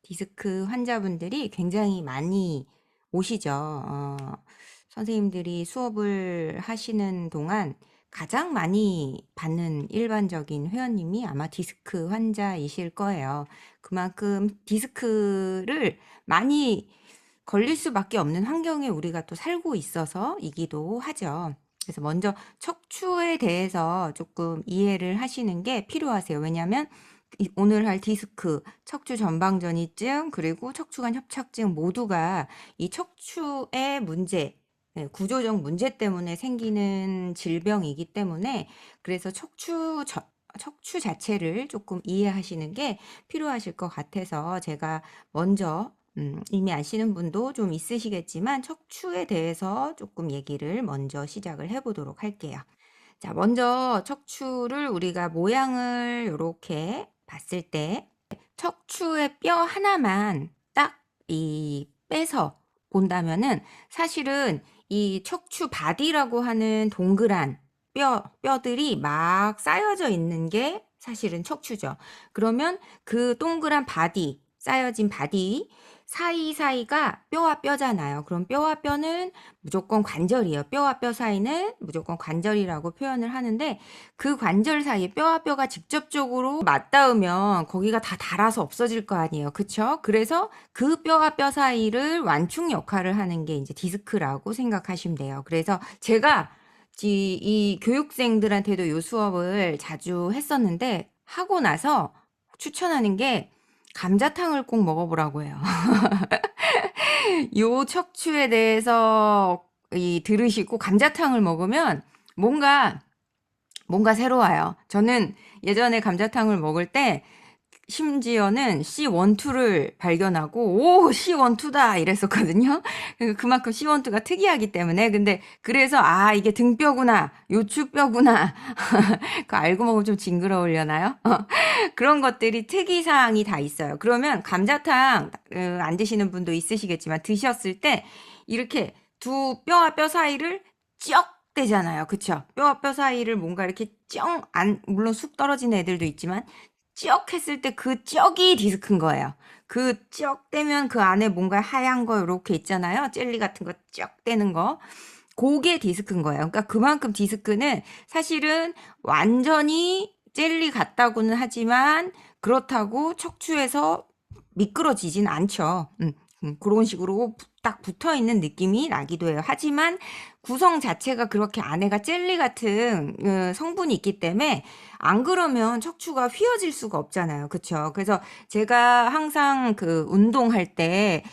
디스크 환자분들이 굉장히 많이 오시죠. 선생님들이 수업을 하시는 동안 가장 많이 받는 일반적인 회원님이 아마 디스크 환자이실 거예요. 그만큼 디스크를 많이 걸릴 수밖에 없는 환경에 우리가 또 살고 있어서이기도 하죠. 그래서 먼저 척추에 대해서 조금 이해를 하시는 게 필요하세요. 왜냐하면 오늘 할 디스크, 척추 전방전이증, 그리고 척추관 협착증 모두가 이 척추의 문제, 구조적 문제 때문에 생기는 질병이기 때문에 그래서 척추 자체를 조금 이해하시는 게 필요하실 것 같아서 제가 먼저 이미 아시는 분도 좀 있으시겠지만 척추에 대해서 조금 얘기를 먼저 시작을 해보도록 할게요. 자, 먼저 척추를 우리가 모양을 이렇게 봤을 때 척추의 뼈 하나만 딱 빼서 본다면은 사실은 이 척추 바디라고 하는 동그란 뼈들이 막 쌓여져 있는 게 사실은 척추죠. 그러면 그 동그란 바디, 쌓여진 바디 사이사이가 뼈와 뼈잖아요. 그럼 뼈와 뼈는 무조건 관절이에요. 뼈와 뼈 사이는 무조건 관절이라고 표현을 하는데 그 관절 사이에 뼈와 뼈가 직접적으로 맞닿으면 거기가 다 닳아서 없어질 거 아니에요. 그쵸? 그래서 그 뼈와 뼈 사이를 완충 역할을 하는 게 이제 디스크라고 생각하시면 돼요. 그래서 제가 이 교육생들한테도 이 수업을 자주 했었는데 하고 나서 추천하는 게 감자탕을 꼭 먹어보라고 해요. 요 척추에 대해서 들으시고 감자탕을 먹으면 뭔가 새로워요. 저는 예전에 감자탕을 먹을 때 심지어는 C12를 발견하고 오 C12다 이랬었거든요. 그만큼 C12가 특이하기 때문에 근데 그래서 아 이게 등뼈구나 요추뼈구나 그거 알고 먹으면 좀 징그러우려나요? 그런 것들이 특이사항이 다 있어요. 그러면 감자탕 안 드시는 분도 있으시겠지만 드셨을 때 이렇게 두 뼈와 뼈 사이를 쩍 떼잖아요. 그쵸? 뼈와 뼈 사이를 뭔가 이렇게 물론 쑥 떨어진 애들도 있지만 쩍 했을 때 그 쩍이 디스크인 거예요. 그 쩍 떼면 그 안에 뭔가 하얀 거 이렇게 있잖아요. 젤리 같은 거 쩍 떼는 거. 그게 디스크인 거예요. 그러니까 그만큼 디스크는 사실은 완전히 젤리 같다고는 하지만 그렇다고 척추에서 미끄러지진 않죠. 그런 식으로 딱 붙어 있는 느낌이 나기도 해요. 하지만 구성 자체가 그렇게 안에가 젤리 같은 성분이 있기 때문에 안 그러면 척추가 휘어질 수가 없잖아요. 그쵸? 그래서 제가 항상 그 운동할 때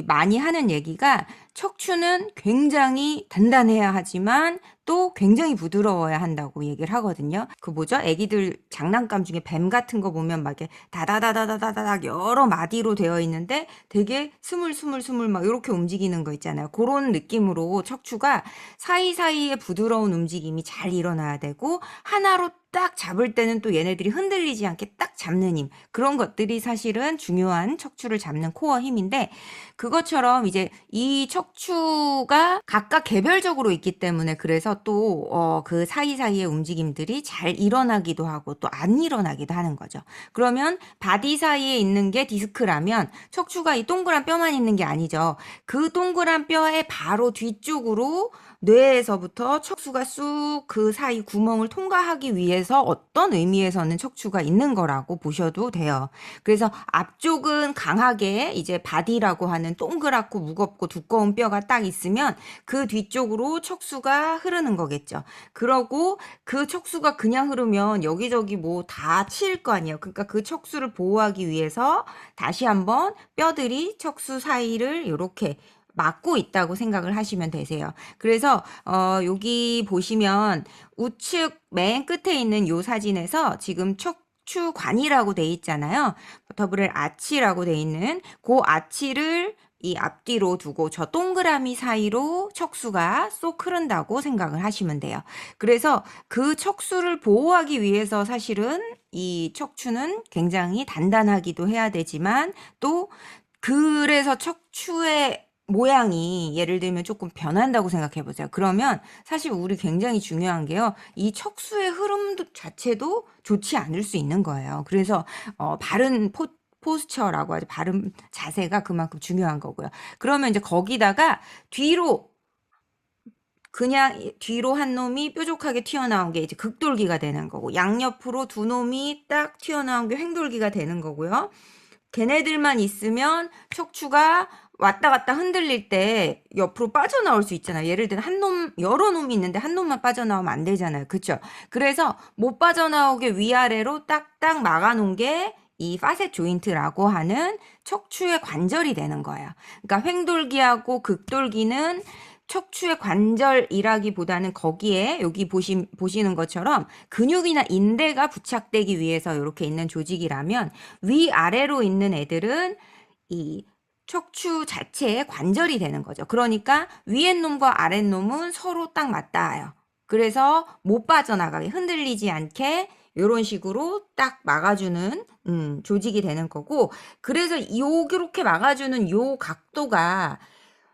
많이 하는 얘기가 척추는 굉장히 단단해야 하지만 또 굉장히 부드러워야 한다고 얘기를 하거든요. 그 뭐죠? 애기들 장난감 중에 뱀 같은 거 보면 막 이렇게 다다다다다다닥 여러 마디로 되어 있는데 되게 스물스물스물 막 이렇게 움직이는 거 있잖아요. 그런 느낌으로 척추가 사이사이에 부드러운 움직임이 잘 일어나야 되고 하나로 딱 잡을 때는 또 얘네들이 흔들리지 않게 딱 잡는 힘 그런 것들이 사실은 중요한 척추를 잡는 코어 힘인데 그것처럼 이제 이 척추가 각각 개별적으로 있기 때문에 그래서 또 그 사이사이의 움직임들이 잘 일어나기도 하고 또 안 일어나기도 하는 거죠. 그러면 바디 사이에 있는 게 디스크라면 척추가 이 동그란 뼈만 있는 게 아니죠. 그 동그란 뼈의 바로 뒤쪽으로 뇌에서부터 척추가 쑥 그 사이 구멍을 통과하기 위해서 어떤 의미에서는 척추가 있는 거라고 보셔도 돼요. 그래서 앞쪽은 강하게 이제 바디라고 하는 동그랗고 무겁고 두꺼운 뼈가 딱 있으면 그 뒤쪽으로 척수가 흐르는 거겠죠. 그러고 그 척수가 그냥 흐르면 여기저기 뭐 다 치일 거 아니에요. 그러니까 그 척수를 보호하기 위해서 다시 한번 뼈들이 척수 사이를 이렇게 막고 있다고 생각을 하시면 되세요. 그래서 여기 보시면 우측 맨 끝에 있는 요 사진에서 지금 척추관이라고 돼 있잖아요. 더블 아치라고 돼 있는 그 아치를 이 앞뒤로 두고 저 동그라미 사이로 척수가 쏙 흐른다고 생각을 하시면 돼요. 그래서 그 척수를 보호하기 위해서 사실은 이 척추는 굉장히 단단하기도 해야 되지만 또 그래서 척추의 모양이 예를 들면 조금 변한다고 생각해 보세요. 그러면 사실 우리 굉장히 중요한 게요. 이 척수의 흐름 자체도 좋지 않을 수 있는 거예요. 그래서 바른 포스처라고 하죠. 발음 자세가 그만큼 중요한 거고요. 그러면 이제 거기다가 뒤로 그냥 뒤로 한 놈이 뾰족하게 튀어나온 게 이제 극돌기가 되는 거고, 양옆으로 두 놈이 딱 튀어나온 게 횡돌기가 되는 거고요. 걔네들만 있으면 척추가 왔다 갔다 흔들릴 때 옆으로 빠져나올 수 있잖아요. 예를 들어 여러 놈이 있는데 한 놈만 빠져나오면 안 되잖아요. 그쵸? 그래서 못 빠져나오게 위아래로 딱딱 막아놓은 게 이 파셋 조인트라고 하는 척추의 관절이 되는 거예요. 그러니까 횡돌기하고 극돌기는 척추의 관절이라기보다는 거기에 여기 보시는 것처럼 근육이나 인대가 부착되기 위해서 이렇게 있는 조직이라면, 위아래로 있는 애들은 이 척추 자체의 관절이 되는 거죠. 그러니까 위에 놈과 아래 놈은 서로 딱 맞닿아요. 그래서 못 빠져나가게, 흔들리지 않게 이런 식으로 딱 막아주는 조직이 되는 거고, 그래서 요렇게 막아주는 요 각도가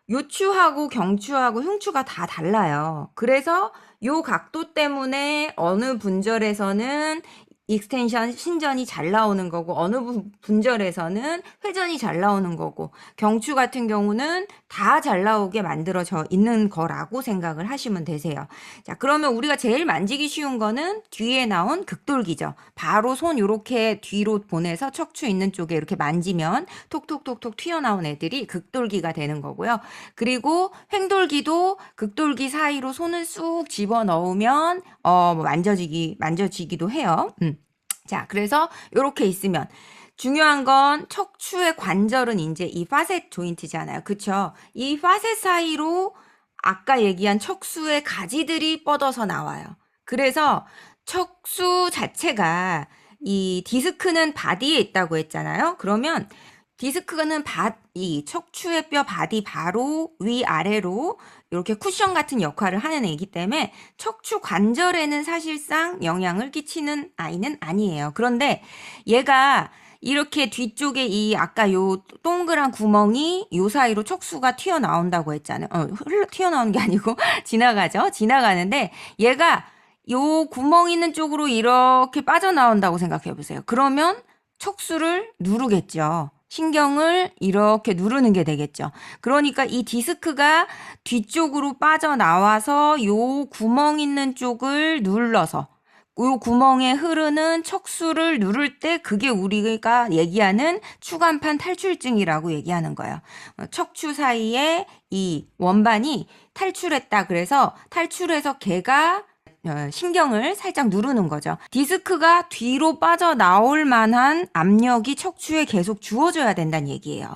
요추하고 경추하고 흉추가 다 달라요. 그래서 요 각도 때문에 어느 분절에서는 익스텐션, 신전이 잘 나오는 거고, 어느 분절에서는 회전이 잘 나오는 거고, 경추 같은 경우는 다 잘 나오게 만들어져 있는 거라고 생각을 하시면 되세요. 자, 그러면 우리가 제일 만지기 쉬운 거는 뒤에 나온 극돌기죠. 바로 손 요렇게 뒤로 보내서 척추 있는 쪽에 이렇게 만지면 톡톡톡톡 튀어나온 애들이 극돌기가 되는 거고요. 그리고 횡돌기도 극돌기 사이로 손을 쑥 집어 넣으면 만져지기도 해요. 자, 그래서 이렇게 있으면 중요한 건 척추의 관절은 이제 이 파셋 조인트잖아요. 그쵸? 이 파셋 사이로 아까 얘기한 척수의 가지들이 뻗어서 나와요. 그래서 척수 자체가, 이 디스크는 바디에 있다고 했잖아요. 그러면 디스크는 이 척추의 뼈 바디 바로 위아래로 이렇게 쿠션 같은 역할을 하는 애이기 때문에 척추 관절에는 사실상 영향을 끼치는 아이는 아니에요. 그런데 얘가 이렇게 뒤쪽에 이 아까 요 동그란 구멍이 요 사이로 척수가 튀어나온다고 했잖아요. 튀어나오는 게 아니고 지나가죠. 지나가는데 얘가 요 구멍 있는 쪽으로 이렇게 빠져나온다고 생각해 보세요. 그러면 척수를 누르겠죠. 신경을 이렇게 누르는 게 되겠죠. 그러니까 이 디스크가 뒤쪽으로 빠져나와서 요 구멍 있는 쪽을 눌러서 요 구멍에 흐르는 척수를 누를 때 그게 우리가 얘기하는 추간판 탈출증이라고 얘기하는 거예요. 척추 사이에 이 원반이 탈출했다. 그래서 탈출해서 걔가 신경을 살짝 누르는 거죠. 디스크가 뒤로 빠져나올 만한 압력이 척추에 계속 주어져야 된다는 얘기예요.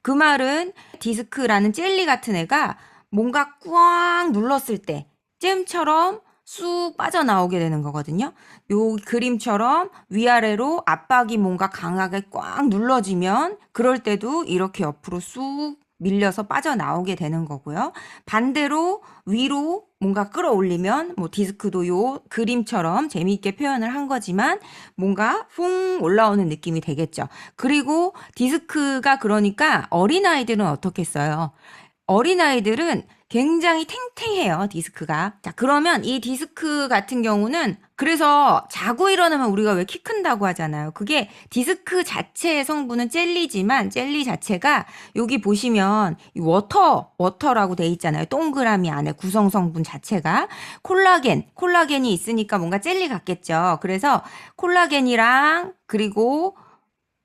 그 말은 디스크라는 젤리 같은 애가 뭔가 꽉 눌렀을 때 잼처럼 쑥 빠져나오게 되는 거거든요. 요 그림처럼 위아래로 압박이 뭔가 강하게 꽉 눌러지면 그럴 때도 이렇게 옆으로 쑥 밀려서 빠져나오게 되는 거고요. 반대로 위로 뭔가 끌어올리면 뭐 디스크도 요 그림처럼 재미있게 표현을 한 거지만 뭔가 퐁 올라오는 느낌이 되겠죠. 그리고 디스크가 그러니까 어린아이들은 어떻겠어요? 어린아이들은 굉장히 탱탱해요, 디스크가. 자, 그러면 이 디스크 같은 경우는 그래서 자고 일어나면 우리가 왜 키 큰다고 하잖아요. 그게 디스크 자체의 성분은 젤리지만 젤리 자체가 여기 보시면 이 워터라고 돼 있잖아요. 동그라미 안에 구성 성분 자체가 콜라겐이 있으니까 뭔가 젤리 같겠죠. 그래서 콜라겐이랑 그리고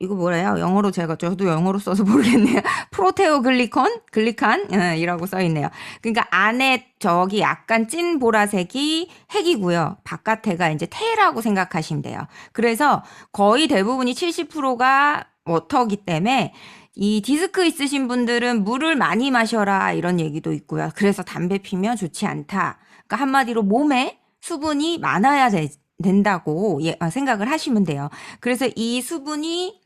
이거 뭐래요? 영어로 저도 영어로 써서 모르겠네요. 글리칸이라고 써있네요. 그러니까 안에 저기 약간 찐 보라색이 핵이고요. 바깥에가 이제 태라고 생각하시면 돼요. 그래서 거의 대부분이 70%가 워터기 때문에 이 디스크 있으신 분들은 물을 많이 마셔라 이런 얘기도 있고요. 그래서 담배 피면 좋지 않다. 그러니까 한마디로 몸에 수분이 많아야 된다고 생각을 하시면 돼요. 그래서 이 수분이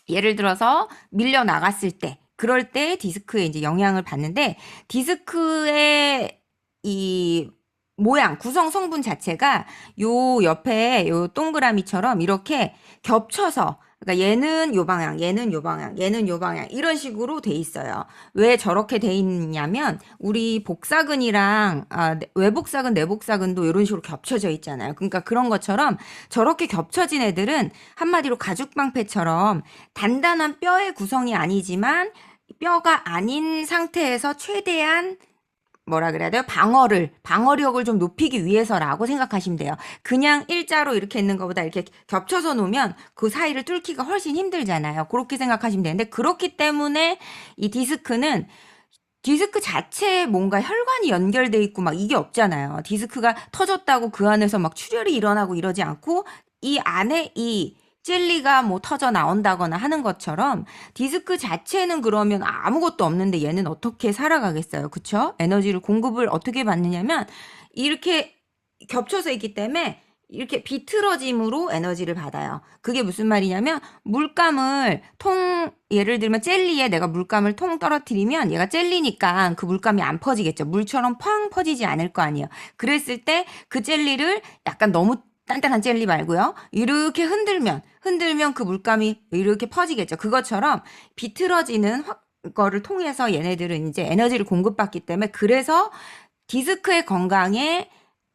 예를 들어서 밀려 나갔을 때, 그럴 때 디스크에 이제 영향을 받는데, 디스크의 이 모양, 구성 성분 자체가 요 옆에 요 동그라미처럼 이렇게 겹쳐서 그러니까 얘는 요 방향, 얘는 요 방향, 얘는 요 방향 이런 식으로 돼 있어요. 왜 저렇게 돼 있냐면 우리 복사근이랑 외복사근, 내복사근도 이런 식으로 겹쳐져 있잖아요. 그러니까 그런 것처럼 저렇게 겹쳐진 애들은 한마디로 가죽방패처럼 단단한 뼈의 구성이 아니지만 뼈가 아닌 상태에서 최대한 뭐라 그래야 돼요? 방어력을 좀 높이기 위해서라고 생각하시면 돼요. 그냥 일자로 이렇게 있는 것보다 이렇게 겹쳐서 놓으면 그 사이를 뚫기가 훨씬 힘들잖아요. 그렇게 생각하시면 되는데, 그렇기 때문에 이 디스크 자체에 뭔가 혈관이 연결돼 있고 막 이게 없잖아요. 디스크가 터졌다고 그 안에서 막 출혈이 일어나고 이러지 않고 이 안에 이 젤리가 뭐 터져 나온다거나 하는 것처럼 디스크 자체는 그러면 아무것도 없는데 얘는 어떻게 살아가겠어요? 그쵸? 에너지를 공급을 어떻게 받느냐면 이렇게 겹쳐서 있기 때문에 이렇게 비틀어짐으로 에너지를 받아요. 그게 무슨 말이냐면 예를 들면 젤리에 내가 물감을 통 떨어뜨리면 얘가 젤리니까 그 물감이 안 퍼지겠죠. 물처럼 팡 퍼지지 않을 거 아니에요. 그랬을 때 그 젤리를 약간 너무 단단한 젤리 말고요. 이렇게 흔들면 그 물감이 이렇게 퍼지겠죠. 그것처럼 비틀어지는 거를 통해서 얘네들은 이제 에너지를 공급받기 때문에 그래서 디스크의 건강에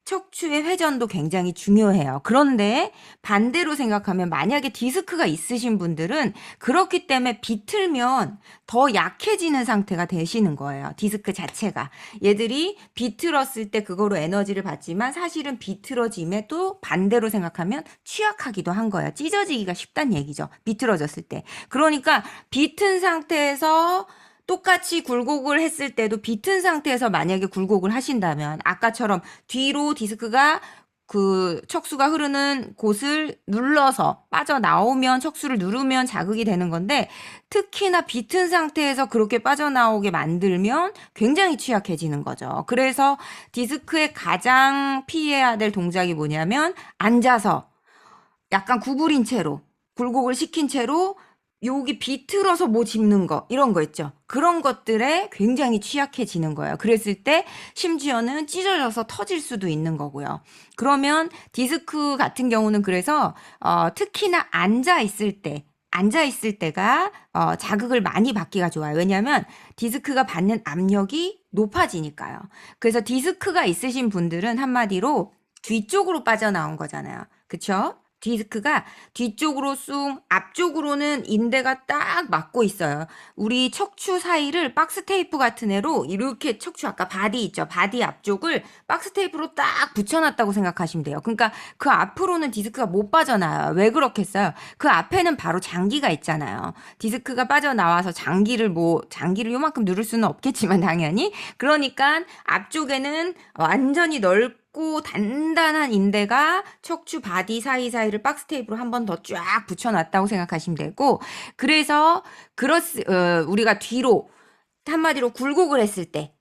척추의 회전도 굉장히 중요해요. 그런데 반대로 생각하면 만약에 디스크가 있으신 분들은 그렇기 때문에 비틀면 더 약해지는 상태가 되시는 거예요. 디스크 자체가. 얘들이 비틀었을 때 그거로 에너지를 받지만 사실은 비틀어짐에 또 반대로 생각하면 취약하기도 한 거예요. 찢어지기가 쉽다는 얘기죠. 비틀어졌을 때. 그러니까 비튼 상태에서 똑같이 굴곡을 했을 때도 비튼 상태에서 만약에 굴곡을 하신다면 아까처럼 뒤로 디스크가 그 척수가 흐르는 곳을 눌러서 빠져나오면 척수를 누르면 자극이 되는 건데 특히나 비튼 상태에서 그렇게 빠져나오게 만들면 굉장히 취약해지는 거죠. 그래서 디스크의 가장 피해야 될 동작이 뭐냐면 앉아서 약간 구부린 채로 굴곡을 시킨 채로 여기 비틀어서 뭐 짚는 거 이런 거 있죠. 그런 것들에 굉장히 취약해지는 거예요. 그랬을 때 심지어는 찢어져서 터질 수도 있는 거고요. 그러면 디스크 같은 경우는 그래서 특히나 앉아 있을 때가 자극을 많이 받기가 좋아요. 왜냐하면 디스크가 받는 압력이 높아지니까요. 그래서 디스크가 있으신 분들은 한마디로 뒤쪽으로 빠져나온 거잖아요. 그쵸? 디스크가 뒤쪽으로 쑥, 앞쪽으로는 인대가 딱 맞고 있어요. 우리 척추 사이를 박스 테이프 같은 애로 이렇게 척추 아까 바디 있죠? 바디 앞쪽을 박스 테이프로 딱 붙여놨다고 생각하시면 돼요. 그러니까 그 앞으로는 디스크가 못 빠져나와요. 왜 그렇겠어요? 그 앞에는 바로 장기가 있잖아요. 디스크가 빠져나와서 장기를 요만큼 누를 수는 없겠지만 당연히. 그러니까 앞쪽에는 완전히 넓고 단단한 인대가 척추 바디 사이사이를 박스 테이프로 한 번 더 쫙 붙여놨다고 생각하시면 되고 그래서 우리가 뒤로 한마디로 굴곡을 했을 때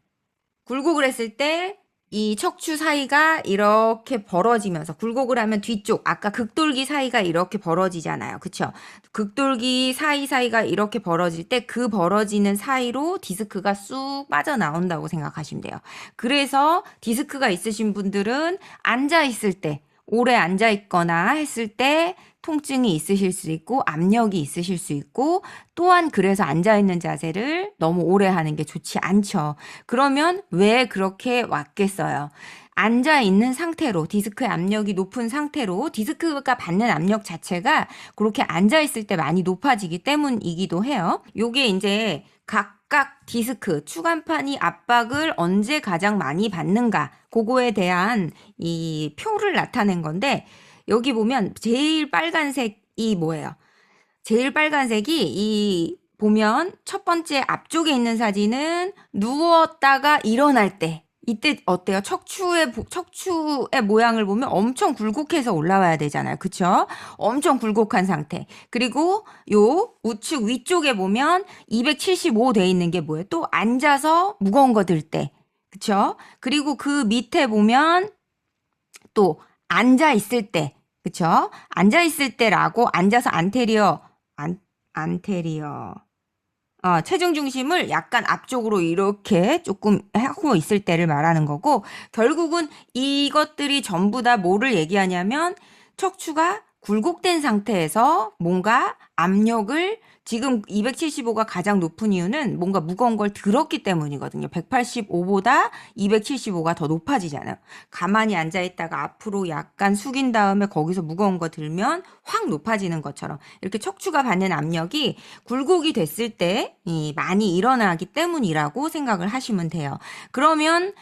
이 척추 사이가 이렇게 벌어지면서 굴곡을 하면 뒤쪽 아까 극돌기 사이가 이렇게 벌어지잖아요. 그쵸? 극돌기 사이사이가 이렇게 벌어질 때 그 벌어지는 사이로 디스크가 쑥 빠져나온다고 생각하시면 돼요. 그래서 디스크가 있으신 분들은 오래 앉아 있거나 했을 때 통증이 있으실 수 있고 압력이 있으실 수 있고 또한 그래서 앉아있는 자세를 너무 오래 하는 게 좋지 않죠. 그러면 왜 그렇게 왔겠어요? 앉아있는 상태로 디스크의 압력이 높은 상태로 디스크가 받는 압력 자체가 그렇게 앉아있을 때 많이 높아지기 때문이기도 해요. 요게 이제 각각 디스크, 추간판이 압박을 언제 가장 많이 받는가 그거에 대한 이 표를 나타낸 건데 여기 보면 제일 빨간색이 뭐예요? 제일 빨간색이 보면 첫 번째 앞쪽에 있는 사진은 누웠다가 일어날 때 이때 어때요? 척추의 모양을 보면 엄청 굴곡해서 올라와야 되잖아요. 그쵸? 엄청 굴곡한 상태. 그리고 요 우측 위쪽에 보면 275 돼 있는 게 뭐예요? 또 앉아서 무거운 거 들 때. 그쵸? 그리고 그 밑에 보면 또 앉아 있을 때. 그쵸? 앉아 있을 때라고 앉아서 안테리어. 체중 중심을 약간 앞쪽으로 이렇게 조금 하고 있을 때를 말하는 거고 결국은 이것들이 전부 다 뭐를 얘기하냐면 척추가 굴곡된 상태에서 뭔가 압력을 지금 275가 가장 높은 이유는 뭔가 무거운 걸 들었기 때문이거든요. 185보다 275가 더 높아지잖아요. 가만히 앉아있다가 앞으로 약간 숙인 다음에 거기서 무거운 거 들면 확 높아지는 것처럼 이렇게 척추가 받는 압력이 굴곡이 됐을 때 많이 일어나기 때문이라고 생각을 하시면 돼요. 그러면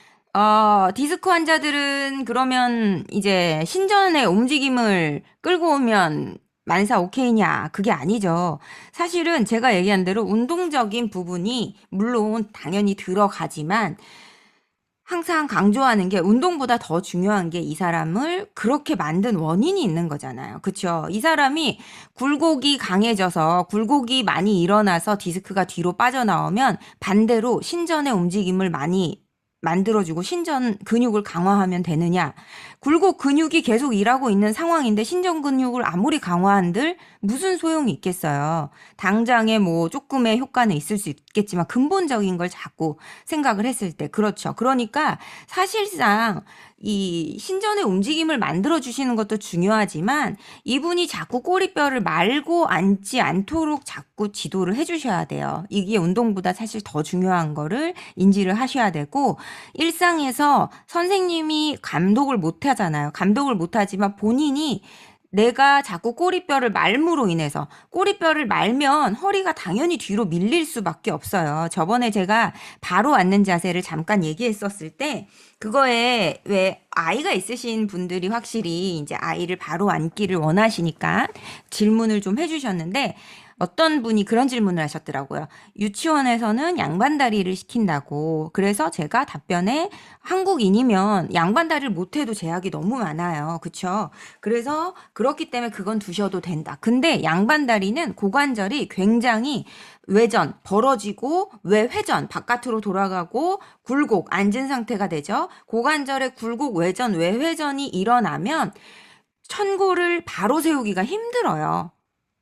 디스크 환자들은 그러면 이제 신전의 움직임을 끌고 오면 만사 오케이냐? 그게 아니죠. 사실은 제가 얘기한 대로 운동적인 부분이 물론 당연히 들어가지만 항상 강조하는 게 운동보다 더 중요한 게 이 사람을 그렇게 만든 원인이 있는 거잖아요. 그쵸? 이 사람이 굴곡이 강해져서 굴곡이 많이 일어나서 디스크가 뒤로 빠져나오면 반대로 신전의 움직임을 많이 만들어주고 신전 근육을 강화하면 되느냐? 굴곡 근육이 계속 일하고 있는 상황인데 신전 근육을 아무리 강화한들 무슨 소용이 있겠어요. 당장에 뭐 조금의 효과는 있을 수 있겠지만 근본적인 걸 자꾸 생각을 했을 때 그렇죠. 그러니까 사실상 이 신전의 움직임을 만들어 주시는 것도 중요하지만 이분이 자꾸 꼬리뼈를 말고 앉지 않도록 자꾸 지도를 해주셔야 돼요. 이게 운동보다 사실 더 중요한 거를 인지를 하셔야 되고 일상에서 선생님이 감독을 못 하잖아요. 감독을 못 하지만 본인이 내가 자꾸 꼬리뼈를 말므로 인해서 꼬리뼈를 말면 허리가 당연히 뒤로 밀릴 수밖에 없어요. 저번에 제가 바로 앉는 자세를 잠깐 얘기했었을 때 그거에 왜 아이가 있으신 분들이 확실히 이제 아이를 바로 앉기를 원하시니까 질문을 좀 해주셨는데 어떤 분이 그런 질문을 하셨더라고요. 유치원에서는 양반다리를 시킨다고. 그래서 제가 답변에 한국인이면 양반다리를 못해도 제약이 너무 많아요. 그쵸? 그래서 그렇기 때문에 그건 두셔도 된다. 근데 양반다리는 고관절이 굉장히 외전, 벌어지고 외회전, 바깥으로 돌아가고 굴곡, 앉은 상태가 되죠. 고관절의 굴곡, 외전, 외회전이 일어나면 천골을 바로 세우기가 힘들어요.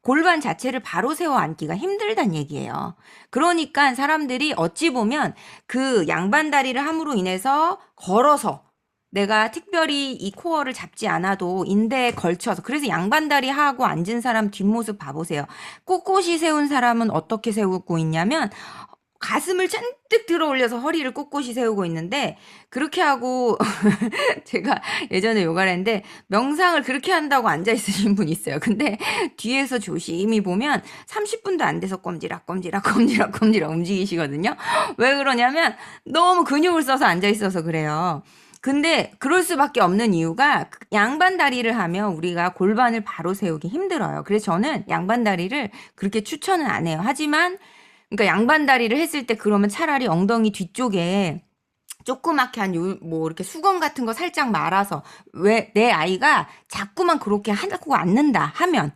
골반 자체를 바로 세워 앉기가 힘들단 얘기예요. 그러니까 사람들이 어찌 보면 그 양반다리를 함으로 인해서 걸어서 내가 특별히 이 코어를 잡지 않아도 인대에 걸쳐서 그래서 양반다리 하고 앉은 사람 뒷모습 봐보세요. 꼿꼿이 세운 사람은 어떻게 세우고 있냐면 가슴을 잔뜩 들어 올려서 허리를 꼿꼿이 세우고 있는데 그렇게 하고 제가 예전에 요가를 했는데 명상을 그렇게 한다고 앉아 있으신 분 있어요. 근데 뒤에서 조심히 보면 30분도 안 돼서 꼼지락 움직이시거든요. 왜 그러냐면 너무 근육을 써서 앉아 있어서 그래요. 근데 그럴 수밖에 없는 이유가 양반 다리를 하면 우리가 골반을 바로 세우기 힘들어요. 그래서 저는 양반 다리를 그렇게 추천은 안 해요. 하지만 그러니까 양반 다리를 했을 때 그러면 차라리 엉덩이 뒤쪽에 조그맣게 뭐 이렇게 수건 같은 거 살짝 말아서 왜 내 아이가 자꾸만 그렇게 하고 앉는다 하면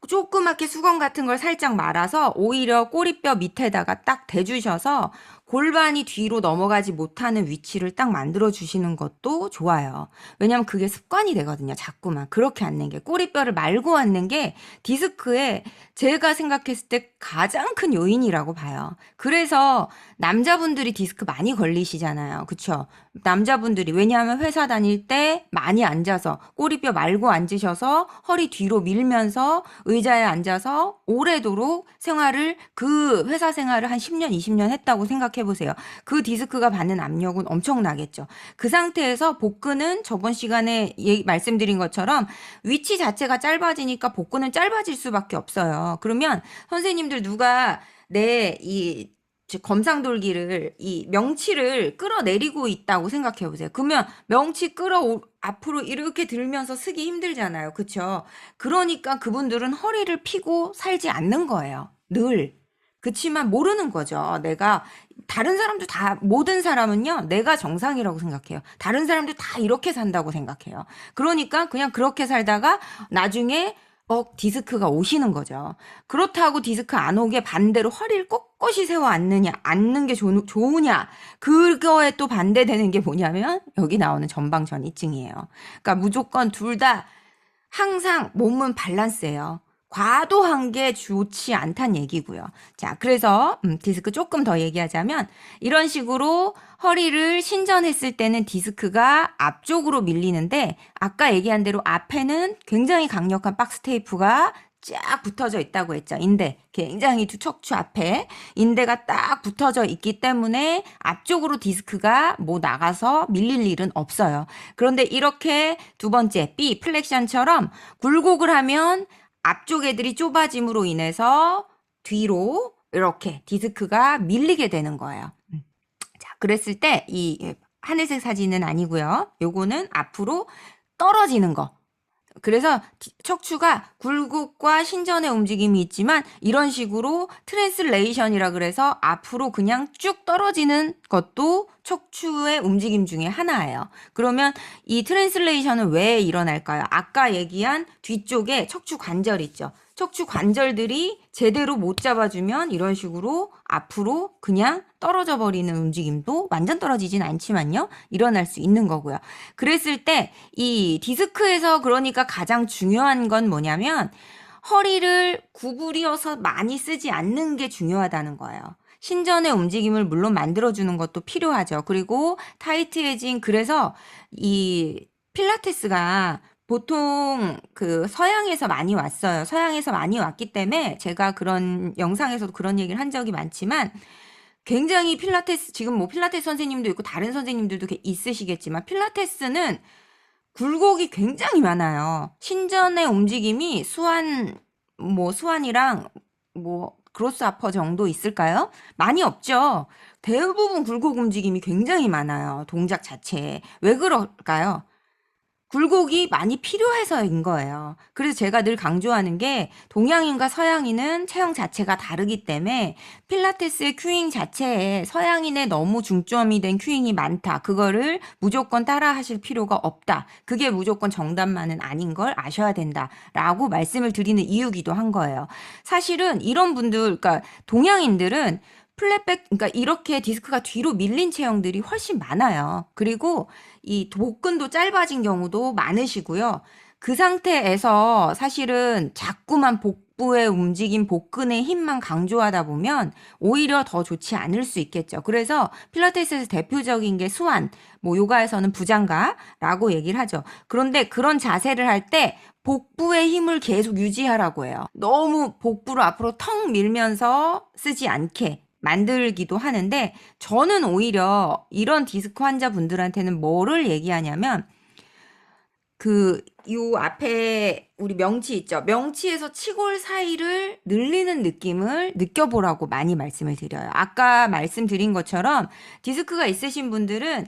조그맣게 수건 같은 걸 살짝 말아서 오히려 꼬리뼈 밑에다가 딱 대주셔서 골반이 뒤로 넘어가지 못하는 위치를 딱 만들어 주시는 것도 좋아요. 왜냐면 그게 습관이 되거든요. 자꾸만 그렇게 앉는 게 꼬리뼈를 말고 앉는 게 디스크에 제가 생각했을 때 가장 큰 요인이라고 봐요. 그래서 남자분들이 디스크 많이 걸리시잖아요. 그쵸? 남자분들이 왜냐하면 회사 다닐 때 많이 앉아서 꼬리뼈 말고 앉으셔서 허리 뒤로 밀면서 의자에 앉아서 오래도록 생활을 그 회사 생활을 한 10년, 20년 했다고 생각해 보세요. 그 디스크가 받는 압력은 엄청나겠죠. 그 상태에서 복근은 저번 시간에 말씀드린 것처럼 위치 자체가 짧아지니까 복근은 짧아질 수밖에 없어요. 그러면 선생님들 누가 내 이 검상돌기를 이 명치를 끌어내리고 있다고 생각해 보세요. 그러면 명치 앞으로 이렇게 들면서 쓰기 힘들잖아요. 그쵸? 그러니까 그분들은 허리를 펴고 살지 않는 거예요. 늘. 그치만 모르는 거죠. 내가 다른 사람도 다 모든 사람은요. 내가 정상이라고 생각해요. 다른 사람도 다 이렇게 산다고 생각해요. 그러니까 그냥 그렇게 살다가 나중에 디스크가 오시는 거죠. 그렇다고 디스크 안 오게 반대로 허리를 꼿꼿이 세워 앉는 게 좋으냐? 그거에 또 반대되는 게 뭐냐면 여기 나오는 전방전이증이에요. 그러니까 무조건 둘 다 항상 몸은 밸런스예요. 과도한 게 좋지 않다는 얘기고요. 자, 그래서 디스크 조금 더 얘기하자면 이런 식으로 허리를 신전했을 때는 디스크가 앞쪽으로 밀리는데 아까 얘기한 대로 앞에는 굉장히 강력한 박스 테이프가 쫙 붙어져 있다고 했죠. 인대, 굉장히 척추 앞에 인대가 딱 붙어져 있기 때문에 앞쪽으로 디스크가 뭐 나가서 밀릴 일은 없어요. 그런데 이렇게 두 번째 B 플렉션처럼 굴곡을 하면 앞쪽 애들이 좁아짐으로 인해서 뒤로 이렇게 디스크가 밀리게 되는 거예요. 자, 그랬을 때 이 하늘색 사진은 아니고요. 요거는 앞으로 떨어지는 거. 그래서 척추가 굴곡과 신전의 움직임이 있지만 이런 식으로 트랜슬레이션이라 그래서 앞으로 그냥 쭉 떨어지는 것도 척추의 움직임 중에 하나예요. 그러면 이 트랜슬레이션은 왜 일어날까요? 아까 얘기한 뒤쪽에 척추 관절 있죠. 척추 관절들이 제대로 못 잡아주면 이런 식으로 앞으로 그냥 떨어져 버리는 움직임도 완전 떨어지진 않지만요. 일어날 수 있는 거고요. 그랬을 때 이 디스크에서 그러니까 가장 중요한 건 뭐냐면 허리를 구부려서 많이 쓰지 않는 게 중요하다는 거예요. 신전의 움직임을 물론 만들어주는 것도 필요하죠. 그리고 타이트해진 그래서 이 필라테스가 보통 그 서양에서 많이 왔어요. 서양에서 많이 왔기 때문에 제가 그런 영상에서도 그런 얘기를 한 적이 많지만 굉장히 필라테스 지금 뭐 필라테스 선생님도 있고 다른 선생님들도 있으시겠지만 필라테스는 굴곡이 굉장히 많아요. 신전의 움직임이 수완이랑 뭐 크로스 아퍼 정도 있을까요? 많이 없죠. 대부분 굴곡 움직임이 굉장히 많아요. 동작 자체에. 왜 그럴까요? 굴곡이 많이 필요해서인 거예요. 그래서 제가 늘 강조하는 게 동양인과 서양인은 체형 자체가 다르기 때문에 필라테스의 큐잉 자체에 서양인의 너무 중점이 된 큐잉이 많다. 그거를 무조건 따라 하실 필요가 없다. 그게 무조건 정답만은 아닌 걸 아셔야 된다. 라고 말씀을 드리는 이유기도 한 거예요. 사실은 이런 분들, 그러니까 동양인들은 플랫백, 그러니까 이렇게 디스크가 뒤로 밀린 체형들이 훨씬 많아요. 그리고 이 복근도 짧아진 경우도 많으시고요. 그 상태에서 사실은 자꾸만 복부의 움직임, 복근의 힘만 강조하다 보면 오히려 더 좋지 않을 수 있겠죠. 그래서 필라테스에서 대표적인 게 수완, 뭐 요가에서는 부장가라고 얘기를 하죠. 그런데 그런 자세를 할 때 복부의 힘을 계속 유지하라고 해요. 너무 복부를 앞으로 턱 밀면서 쓰지 않게 만들기도 하는데 저는 오히려 이런 디스크 환자분들한테는 뭐를 얘기하냐면 요 앞에 우리 명치 있죠. 명치에서 치골 사이를 늘리는 느낌을 느껴보라고 많이 말씀을 드려요. 아까 말씀드린 것처럼 디스크가 있으신 분들은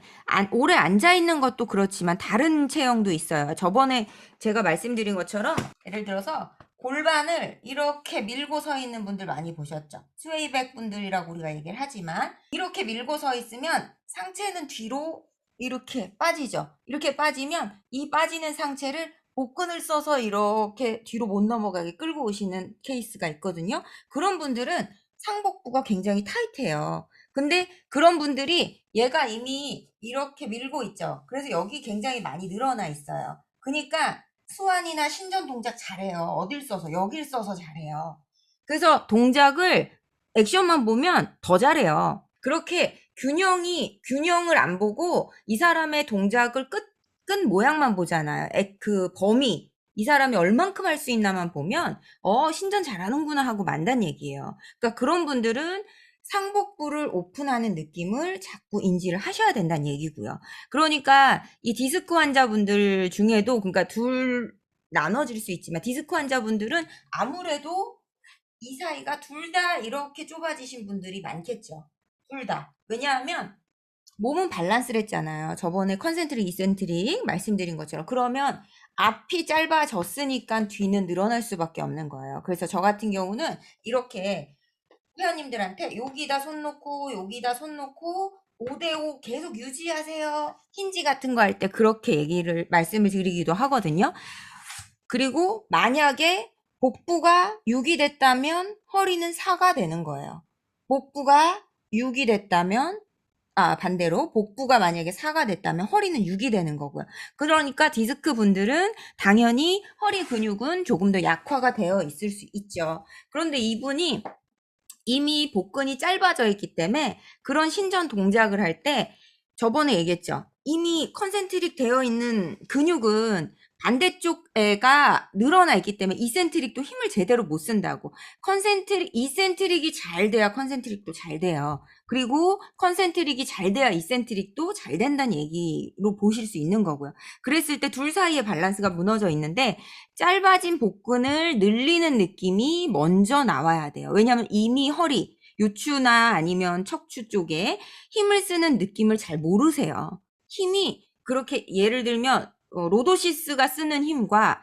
오래 앉아있는 것도 그렇지만 다른 체형도 있어요. 저번에 제가 말씀드린 것처럼 예를 들어서 골반을 이렇게 밀고 서 있는 분들 많이 보셨죠? 스웨이백 분들이라고 우리가 얘기를 하지만 이렇게 밀고 서 있으면 상체는 뒤로 이렇게 빠지죠. 이렇게 빠지면 이 빠지는 상체를 복근을 써서 이렇게 뒤로 못 넘어가게 끌고 오시는 케이스가 있거든요. 그런 분들은 상복부가 굉장히 타이트해요. 근데 그런 분들이 얘가 이미 이렇게 밀고 있죠. 그래서 여기 굉장히 많이 늘어나 있어요. 그러니까 수완이나 신전 동작 잘해요. 어딜 써서 여길 써서 잘해요. 그래서 동작을 액션만 보면 더 잘해요. 그렇게 균형을 안 보고 이 사람의 동작을 끝 모양만 보잖아요. 그 범위, 이 사람이 얼만큼 할 수 있나만 보면 신전 잘하는구나 하고 만단 얘기예요. 그러니까 그런 분들은 상복부를 오픈하는 느낌을 자꾸 인지를 하셔야 된다는 얘기고요. 그러니까 이 디스크 환자분들 중에도 그러니까 둘 나눠질 수 있지만 디스크 환자분들은 아무래도 이 사이가 둘 다 이렇게 좁아지신 분들이 많겠죠. 둘 다. 왜냐하면 몸은 밸런스를 했잖아요. 저번에 컨센트릭, 이센트릭 말씀드린 것처럼. 그러면 앞이 짧아졌으니까 뒤는 늘어날 수밖에 없는 거예요. 그래서 저 같은 경우는 이렇게 회원님들한테 여기다 손 놓고 여기다 손 놓고 5대5 계속 유지하세요. 힌지 같은 거 할 때 그렇게 말씀을 드리기도 하거든요. 그리고 만약에 복부가 6이 됐다면 허리는 4가 되는 거예요. 복부가 6이 됐다면 반대로 복부가 만약에 4가 됐다면 허리는 6이 되는 거고요. 그러니까 디스크 분들은 당연히 허리 근육은 조금 더 약화가 되어 있을 수 있죠. 그런데 이분이 이미 복근이 짧아져 있기 때문에 그런 신전 동작을 할 때 저번에 얘기했죠. 이미 컨센트릭 되어 있는 근육은 반대쪽 애가 늘어나 있기 때문에 이센트릭도 힘을 제대로 못 쓴다고. 이센트릭이 잘 돼야 컨센트릭도 잘 돼요. 그리고 컨센트릭이 잘 돼야 이센트릭도 잘 된다는 얘기로 보실 수 있는 거고요. 그랬을 때 둘 사이의 밸런스가 무너져 있는데 짧아진 복근을 늘리는 느낌이 먼저 나와야 돼요. 왜냐하면 이미 허리, 요추나 아니면 척추 쪽에 힘을 쓰는 느낌을 잘 모르세요. 힘이 그렇게 예를 들면 로도시스가 쓰는 힘과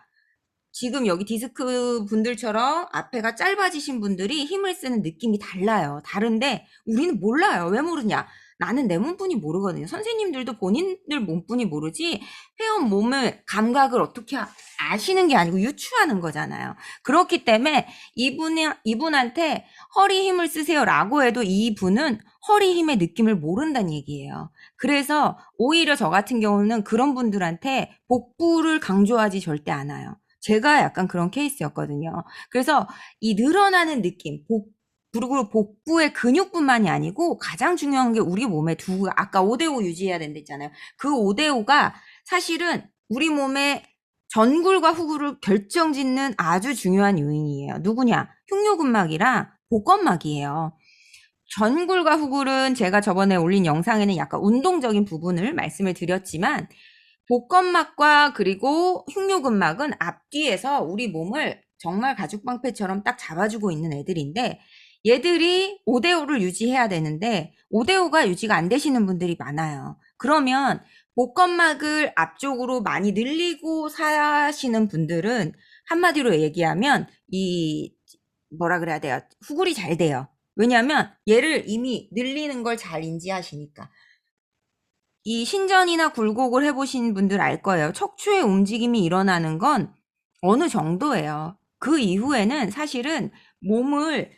지금 여기 디스크 분들처럼 앞에가 짧아지신 분들이 힘을 쓰는 느낌이 달라요. 다른데 우리는 몰라요. 왜 모르냐? 나는 내 몸뿐이 모르거든요. 선생님들도 본인들 몸뿐이 모르지 회원 몸을 감각을 어떻게 아시는 게 아니고 유추하는 거잖아요. 그렇기 때문에 이분한테 허리 힘을 쓰세요라고 해도 이분은 허리 힘의 느낌을 모른다는 얘기예요. 그래서 오히려 저 같은 경우는 그런 분들한테 복부를 강조하지 절대 않아요. 제가 약간 그런 케이스였거든요. 그래서 이 늘어나는 느낌, 그리고 복부의 근육뿐만이 아니고 가장 중요한 게 우리 몸에 아까 5대5 유지해야 된다 했잖아요. 그 5대5가 사실은 우리 몸의 전굴과 후굴을 결정짓는 아주 중요한 요인이에요. 누구냐? 흉요근막이랑 복근막이에요. 전굴과 후굴은 제가 저번에 올린 영상에는 약간 운동적인 부분을 말씀을 드렸지만 복근막과 그리고 흉요근막은 앞뒤에서 우리 몸을 정말 가죽방패처럼 딱 잡아주고 있는 애들인데 얘들이 5대5를 유지해야 되는데 5대5가 유지가 안 되시는 분들이 많아요. 그러면 복근막을 앞쪽으로 많이 늘리고 사시는 분들은 한마디로 얘기하면 뭐라 그래야 돼요? 후굴이 잘 돼요. 왜냐하면 얘를 이미 늘리는 걸 잘 인지하시니까. 이 신전이나 굴곡을 해보신 분들 알 거예요. 척추의 움직임이 일어나는 건 어느 정도예요. 그 이후에는 사실은 몸을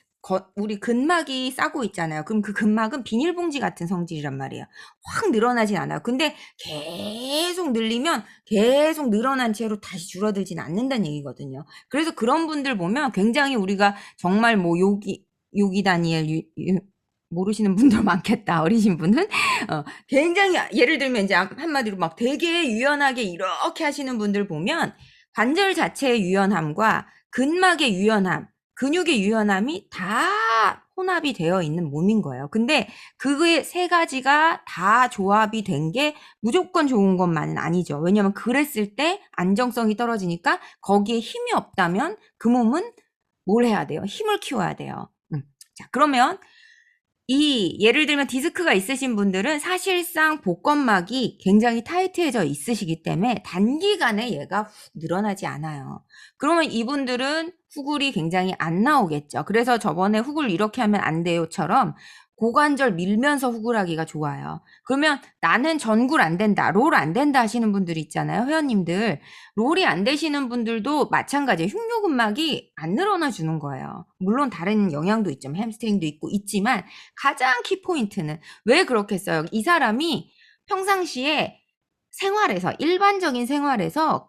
우리 근막이 싸고 있잖아요. 그럼 그 근막은 비닐봉지 같은 성질이란 말이에요. 확 늘어나진 않아요. 근데 계속 늘리면 계속 늘어난 채로 다시 줄어들진 않는다는 얘기거든요. 그래서 그런 분들 보면 굉장히 우리가 정말 뭐 요기 다니엘 모르시는 분들 많겠다. 어리신 분은 굉장히 예를 들면 이제 한마디로 막 되게 유연하게 이렇게 하시는 분들 보면 관절 자체의 유연함과 근막의 유연함, 근육의 유연함이 다 혼합이 되어 있는 몸인 거예요. 근데 그게 세 가지가 다 조합이 된 게 무조건 좋은 것만은 아니죠. 왜냐하면 그랬을 때 안정성이 떨어지니까 거기에 힘이 없다면 그 몸은 뭘 해야 돼요? 힘을 키워야 돼요. 자, 그러면 예를 들면 디스크가 있으신 분들은 사실상 복근막이 굉장히 타이트해져 있으시기 때문에 단기간에 얘가 훅 늘어나지 않아요. 그러면 이분들은 후굴이 굉장히 안 나오겠죠. 그래서 저번에 후굴 이렇게 하면 안 돼요처럼 고관절 밀면서 후굴하기가 좋아요. 그러면 나는 전굴 안 된다, 롤 안 된다 하시는 분들 있잖아요. 회원님들. 롤이 안 되시는 분들도 마찬가지예요. 흉요근막이 안 늘어나 주는 거예요. 물론 다른 영향도 있죠. 햄스트링도 있고 있지만 가장 키포인트는 왜 그렇게 써요? 이 사람이 평상시에 생활에서 일반적인 생활에서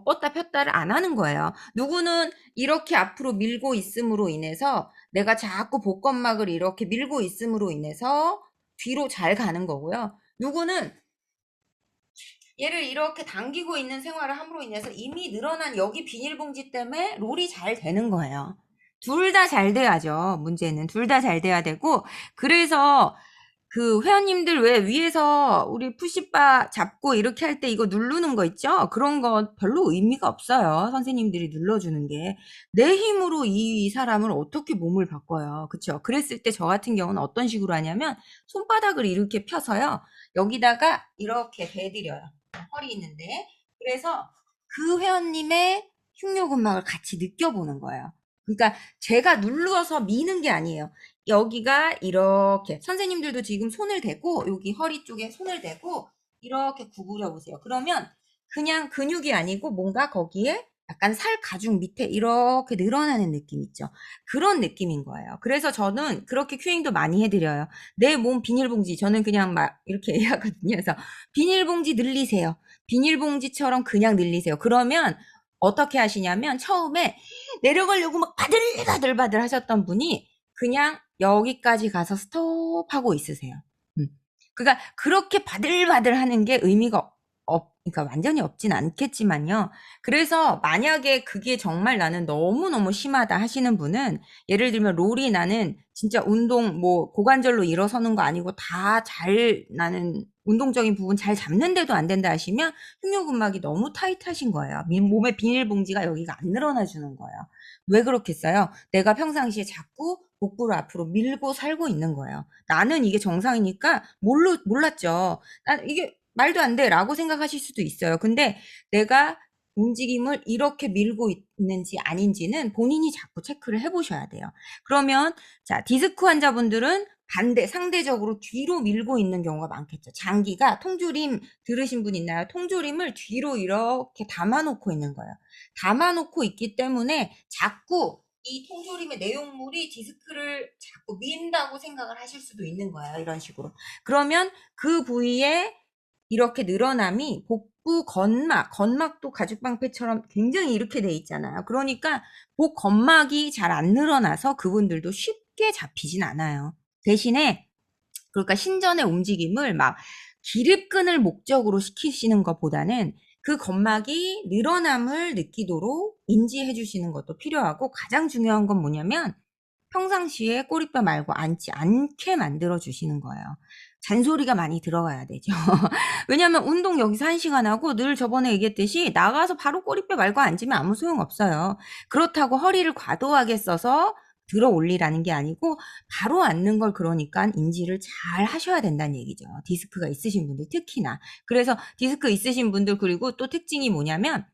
뻗다 폈다를 안 하는 거예요. 누구는 이렇게 앞으로 밀고 있음으로 인해서 내가 자꾸 복근막을 이렇게 밀고 있음으로 인해서 뒤로 잘 가는 거고요. 누구는 얘를 이렇게 당기고 있는 생활을 함으로 인해서 이미 늘어난 여기 비닐봉지 때문에 롤이 잘 되는 거예요. 둘 다 잘 돼야죠. 문제는 둘 다 잘 돼야 되고 그래서 그 회원님들 왜 위에서 우리 푸시바 잡고 이렇게 할 때 이거 누르는 거 있죠? 그런 거 별로 의미가 없어요. 선생님들이 눌러주는 게. 내 힘으로 이 사람을 어떻게 몸을 바꿔요. 그쵸? 그랬을 때 저 같은 경우는 어떤 식으로 하냐면 손바닥을 이렇게 펴서요. 여기다가 이렇게 대드려요. 허리 있는데. 그래서 그 회원님의 흉요근막을 같이 느껴보는 거예요. 그러니까 제가 눌러서 미는 게 아니에요. 여기가 이렇게 선생님들도 지금 손을 대고 여기 허리 쪽에 손을 대고 이렇게 구부려 보세요. 그러면 그냥 근육이 아니고 뭔가 거기에 약간 살 가죽 밑에 이렇게 늘어나는 느낌 있죠. 그런 느낌인 거예요. 그래서 저는 그렇게 큐잉도 많이 해드려요. 내 몸 비닐봉지, 저는 그냥 막 이렇게 얘기하거든요. 그래서 비닐봉지 늘리세요. 비닐봉지처럼 그냥 늘리세요. 그러면 어떻게 하시냐면 처음에 내려가려고 막 바들바들바들 하셨던 분이 그냥 여기까지 가서 스톱하고 있으세요. 그러니까 그렇게 바들바들 하는 게 의미가 그러니까 완전히 없진 않겠지만요. 그래서 만약에 그게 정말 나는 너무너무 심하다 하시는 분은 예를 들면 롤이 나는 진짜 운동 뭐 고관절로 일어서는 거 아니고 다 잘 나는 운동적인 부분 잘 잡는데도 안 된다 하시면 흉요근막이 너무 타이트하신 거예요. 몸에 비닐봉지가 여기가 안 늘어나 주는 거예요. 왜 그렇겠어요? 내가 평상시에 자꾸 복부를 앞으로 밀고 살고 있는 거예요. 나는 이게 정상이니까 몰랐죠. 난 이게 말도 안 돼 라고 생각하실 수도 있어요. 근데 내가 움직임을 이렇게 밀고 있는지 아닌지는 본인이 자꾸 체크를 해보셔야 돼요. 그러면 자, 디스크 환자분들은 상대적으로 뒤로 밀고 있는 경우가 많겠죠. 장기가 통조림 들으신 분 있나요? 통조림을 뒤로 이렇게 담아놓고 있는 거예요. 담아놓고 있기 때문에 자꾸 이 통조림의 내용물이 디스크를 자꾸 민다고 생각을 하실 수도 있는 거예요. 이런 식으로. 그러면 그 부위에 이렇게 늘어남이 복부 건막도 가죽방패처럼 굉장히 이렇게 돼 있잖아요. 그러니까 복 건막이 잘 안 늘어나서 그분들도 쉽게 잡히진 않아요. 대신에 그러니까 신전의 움직임을 막 기립근을 목적으로 시키시는 것보다는 그 건막이 늘어남을 느끼도록 인지해 주시는 것도 필요하고 가장 중요한 건 뭐냐면 평상시에 꼬리뼈 말고 앉지 않게 만들어 주시는 거예요. 잔소리가 많이 들어가야 되죠. 왜냐면 운동 여기서 1시간 하고 늘 저번에 얘기했듯이 나가서 바로 꼬리뼈 말고 앉으면 아무 소용 없어요. 그렇다고 허리를 과도하게 써서 들어 올리라는 게 아니고 바로 앉는 걸 그러니까 인지를 잘 하셔야 된다는 얘기죠. 디스크가 있으신 분들 특히나. 그래서 디스크 있으신 분들 그리고 또 특징이 뭐냐면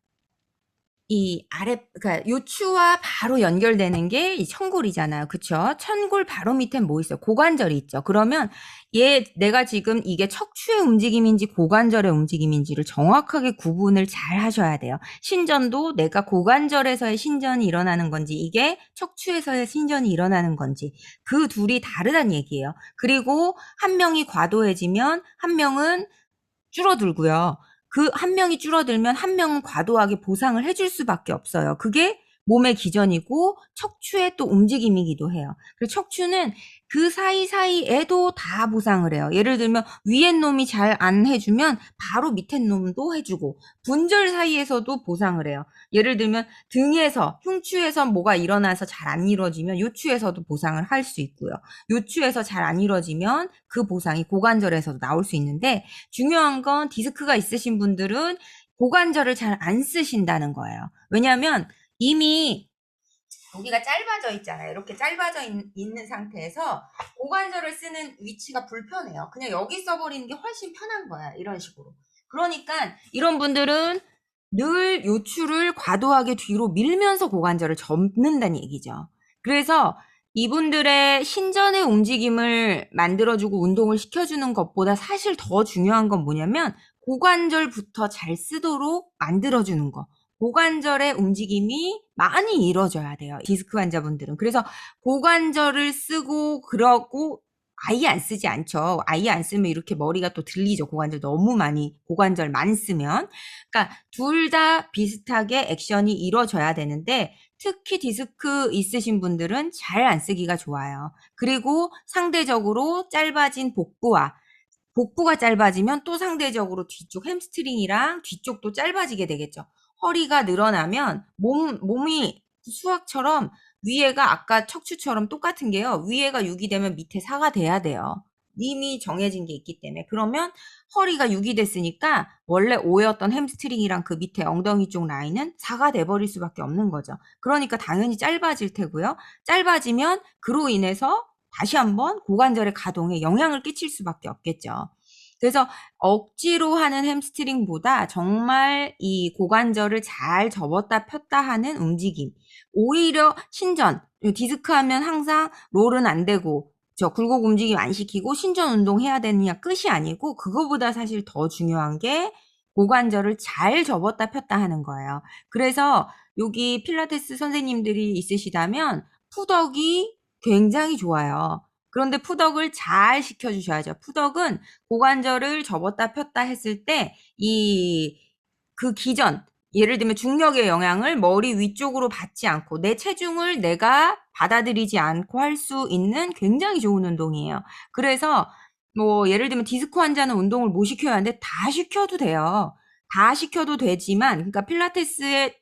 이 그러니까 요추와 바로 연결되는 게 이 천골이잖아요. 그쵸? 천골 바로 밑에 뭐 있어요? 고관절이 있죠. 그러면 내가 지금 이게 척추의 움직임인지 고관절의 움직임인지를 정확하게 구분을 잘 하셔야 돼요. 신전도 내가 고관절에서의 신전이 일어나는 건지 이게 척추에서의 신전이 일어나는 건지 그 둘이 다르다는 얘기예요. 그리고 한 명이 과도해지면 한 명은 줄어들고요. 그 한 명이 줄어들면 한 명은 과도하게 보상을 해줄 수밖에 없어요. 그게 몸의 기전이고 척추의 또 움직임이기도 해요. 그래서 척추는 그 사이사이에도 다 보상을 해요. 예를 들면 위에 놈이 잘 안 해주면 바로 밑에 놈도 해주고 분절 사이에서도 보상을 해요. 예를 들면 등에서 흉추에서 뭐가 일어나서 잘 안 이루어지면 요추에서도 보상을 할 수 있고요. 요추에서 잘 안 이루어지면 그 보상이 고관절에서도 나올 수 있는데 중요한 건 디스크가 있으신 분들은 고관절을 잘 안 쓰신다는 거예요. 왜냐하면 이미 여기가 짧아져 있잖아요. 이렇게 짧아져 있는 상태에서 고관절을 쓰는 위치가 불편해요. 그냥 여기 써버리는 게 훨씬 편한 거야. 이런 식으로. 그러니까 이런 분들은 늘 요추를 과도하게 뒤로 밀면서 고관절을 접는다는 얘기죠. 그래서 이분들의 신전의 움직임을 만들어주고 운동을 시켜주는 것보다 사실 더 중요한 건 뭐냐면 고관절부터 잘 쓰도록 만들어주는 거. 고관절의 움직임이 많이 이루어져야 돼요. 디스크 환자분들은. 그래서 고관절을 쓰고 그러고 아예 안 쓰지 않죠. 아예 안 쓰면 이렇게 머리가 또 들리죠. 고관절 너무 많이 고관절만 쓰면. 그러니까 둘 다 비슷하게 액션이 이루어져야 되는데 특히 디스크 있으신 분들은 잘 안 쓰기가 좋아요. 그리고 상대적으로 짧아진 복부가 짧아지면 또 상대적으로 뒤쪽 햄스트링이랑 뒤쪽도 짧아지게 되겠죠. 허리가 늘어나면 몸이 수학처럼 위에가 아까 척추처럼 똑같은 게요. 위에가 6이 되면 밑에 4가 돼야 돼요. 이미 정해진 게 있기 때문에. 그러면 허리가 6이 됐으니까 원래 5였던 햄스트링이랑 그 밑에 엉덩이 쪽 라인은 4가 돼버릴 수밖에 없는 거죠. 그러니까 당연히 짧아질 테고요. 짧아지면 그로 인해서 다시 한번 고관절의 가동에 영향을 끼칠 수밖에 없겠죠. 그래서 억지로 하는 햄스트링보다 정말 이 고관절을 잘 접었다 폈다 하는 움직임. 오히려 신전, 디스크 하면 항상 롤은 안 되고 저 굴곡 움직임 안 시키고 신전 운동 해야 되느냐 끝이 아니고 그거보다 사실 더 중요한 게 고관절을 잘 접었다 폈다 하는 거예요. 그래서 여기 필라테스 선생님들이 있으시다면 푸덕이 굉장히 좋아요. 그런데 푸덕을 잘 시켜주셔야죠. 푸덕은 고관절을 접었다 폈다 했을 때 그 기전, 예를 들면 중력의 영향을 머리 위쪽으로 받지 않고 내 체중을 내가 받아들이지 않고 할 수 있는 굉장히 좋은 운동이에요. 그래서 뭐 예를 들면 디스크 환자는 운동을 못 시켜야 하는데 다 시켜도 돼요. 다 시켜도 되지만 그러니까 필라테스의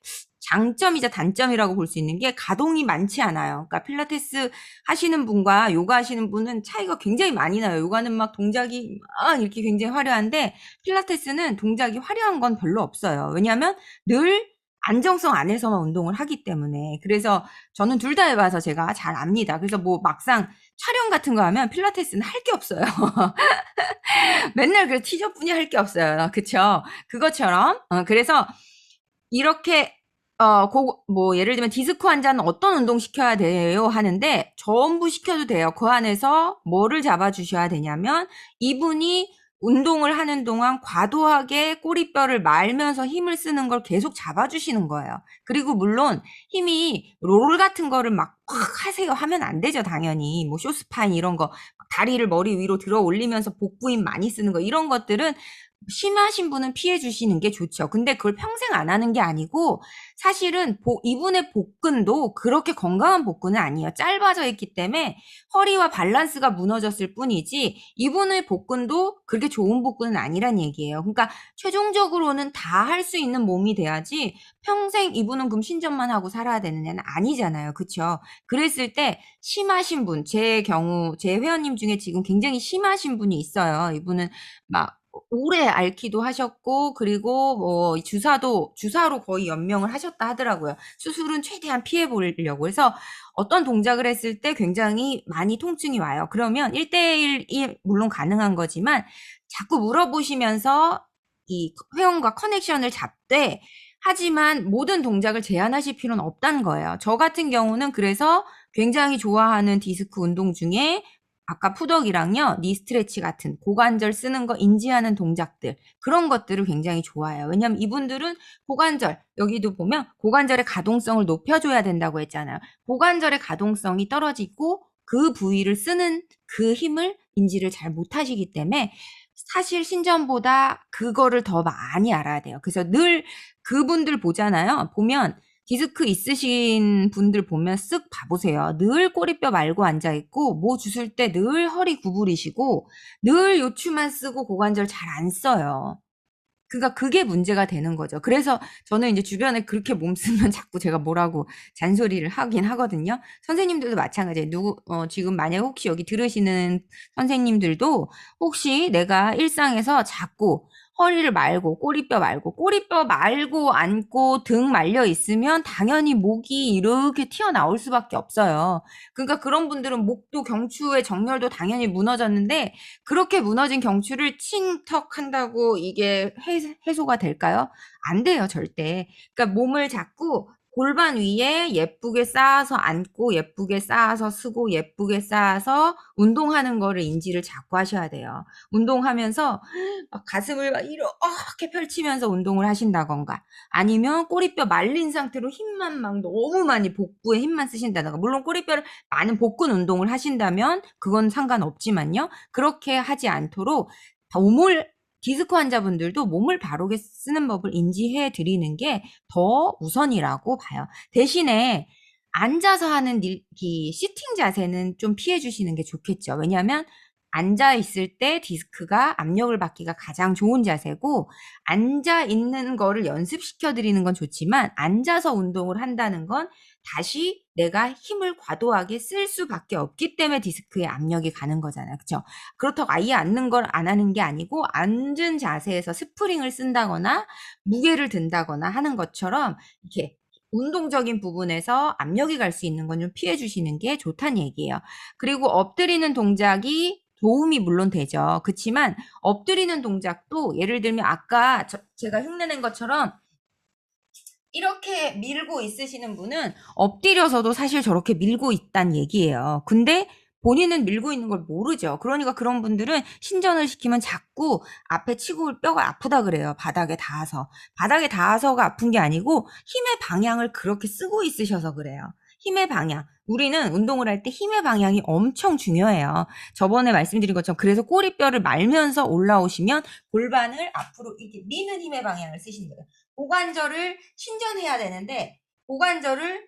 장점이자 단점이라고 볼 수 있는 게 가동이 많지 않아요. 그러니까 필라테스 하시는 분과 요가 하시는 분은 차이가 굉장히 많이 나요. 요가는 막 동작이 막 이렇게 굉장히 화려한데 필라테스는 동작이 화려한 건 별로 없어요. 왜냐하면 늘 안정성 안에서만 운동을 하기 때문에. 그래서 저는 둘 다 해봐서 제가 잘 압니다. 그래서 뭐 막상 촬영 같은 거 하면 필라테스는 할 게 없어요. 맨날 그 티저뿐이 할 게 없어요. 그쵸? 그것처럼. 그래서 이렇게 뭐 예를 들면 디스크 환자는 어떤 운동 시켜야 돼요 하는데 전부 시켜도 돼요. 그 안에서 뭐를 잡아주셔야 되냐면 이분이 운동을 하는 동안 과도하게 꼬리뼈를 말면서 힘을 쓰는 걸 계속 잡아주시는 거예요. 그리고 물론 힘이 롤 같은 거를 막 팍 하세요 하면 안 되죠. 당연히 뭐 쇼스파인 이런 거 다리를 머리 위로 들어 올리면서 복부 힘 많이 쓰는 거 이런 것들은 심하신 분은 피해 주시는 게 좋죠. 근데 그걸 평생 안 하는 게 아니고 사실은 이분의 복근도 그렇게 건강한 복근은 아니에요. 짧아져 있기 때문에 허리와 밸런스가 무너졌을 뿐이지 이분의 복근도 그렇게 좋은 복근은 아니란 얘기예요. 그러니까 최종적으로는 다 할 수 있는 몸이 돼야지 평생 이분은 그럼 신전만 하고 살아야 되는 애는 아니잖아요. 그쵸? 그랬을 때 심하신 분, 제 경우 제 회원님 중에 지금 굉장히 심하신 분이 있어요. 이분은 막 오래 앓기도 하셨고 그리고 뭐 주사로 거의 연명을 하셨다 하더라고요. 수술은 최대한 피해 보려고. 그래서 어떤 동작을 했을 때 굉장히 많이 통증이 와요. 그러면 1대1이 물론 가능한 거지만 자꾸 물어보시면서 이 회원과 커넥션을 잡되 하지만 모든 동작을 제한하실 필요는 없다는 거예요. 저 같은 경우는 그래서 굉장히 좋아하는 디스크 운동 중에 아까 푸덕이랑요, 니 스트레치 같은 고관절 쓰는 거 인지하는 동작들, 그런 것들을 굉장히 좋아해요. 왜냐면 이분들은 고관절, 여기도 보면 고관절의 가동성을 높여줘야 된다고 했잖아요. 고관절의 가동성이 떨어지고 그 부위를 쓰는 그 힘을 인지를 잘 못하시기 때문에 사실 신전보다 그거를 더 많이 알아야 돼요. 그래서 늘 그분들 보잖아요. 보면 디스크 있으신 분들 보면 쓱 봐보세요. 늘 꼬리뼈 말고 앉아있고 뭐 주술 때 늘 허리 구부리시고 늘 요추만 쓰고 고관절 잘 안 써요. 그러니까 그게 문제가 되는 거죠. 그래서 저는 이제 주변에 그렇게 몸 쓰면 자꾸 제가 뭐라고 잔소리를 하긴 하거든요. 선생님들도 마찬가지예요. 지금 만약에 혹시 여기 들으시는 선생님들도 혹시 내가 일상에서 자꾸 허리를 말고 꼬리뼈 말고 앉고 등 말려 있으면 당연히 목이 이렇게 튀어나올 수밖에 없어요. 그러니까 그런 분들은 목도 경추의 정렬도 당연히 무너졌는데 그렇게 무너진 경추를 칭턱 한다고 이게 해소가 될까요? 안 돼요, 절대. 그러니까 몸을 자꾸 골반 위에 예쁘게 쌓아서 앉고 예쁘게 쌓아서 쓰고 예쁘게 쌓아서 운동하는 거를 인지를 자꾸 하셔야 돼요. 운동하면서 막 가슴을 막 이렇게 펼치면서 운동을 하신다던가 아니면 꼬리뼈 말린 상태로 힘만 막 너무 많이 복부에 힘만 쓰신다던가 물론 꼬리뼈를 많은 복근 운동을 하신다면 그건 상관없지만요. 그렇게 하지 않도록 몸을 디스크 환자분들도 몸을 바르게 쓰는 법을 인지해 드리는 게 더 우선이라고 봐요. 대신에 앉아서 하는 이 시팅 자세는 좀 피해 주시는 게 좋겠죠. 왜냐하면 앉아 있을 때 디스크가 압력을 받기가 가장 좋은 자세고 앉아 있는 거를 연습시켜 드리는 건 좋지만 앉아서 운동을 한다는 건 다시 내가 힘을 과도하게 쓸 수밖에 없기 때문에 디스크에 압력이 가는 거잖아요. 그렇죠? 그렇다고 아예 앉는 걸 안 하는 게 아니고 앉은 자세에서 스프링을 쓴다거나 무게를 든다거나 하는 것처럼 이렇게 운동적인 부분에서 압력이 갈 수 있는 건 좀 피해 주시는 게 좋다는 얘기예요. 그리고 엎드리는 동작이 도움이 물론 되죠. 그치만 엎드리는 동작도 예를 들면 아까 제가 흉내낸 것처럼 이렇게 밀고 있으시는 분은 엎드려서도 사실 저렇게 밀고 있단 얘기예요. 근데 본인은 밀고 있는 걸 모르죠. 그러니까 그런 분들은 신전을 시키면 자꾸 앞에 치고 뼈가 아프다 그래요. 바닥에 닿아서. 바닥에 닿아서가 아픈 게 아니고 힘의 방향을 그렇게 쓰고 있으셔서 그래요. 힘의 방향. 우리는 운동을 할 때 힘의 방향이 엄청 중요해요. 저번에 말씀드린 것처럼 그래서 꼬리뼈를 말면서 올라오시면 골반을 앞으로 이렇게 미는 힘의 방향을 쓰시는 거예요. 고관절을 신전해야 되는데 고관절을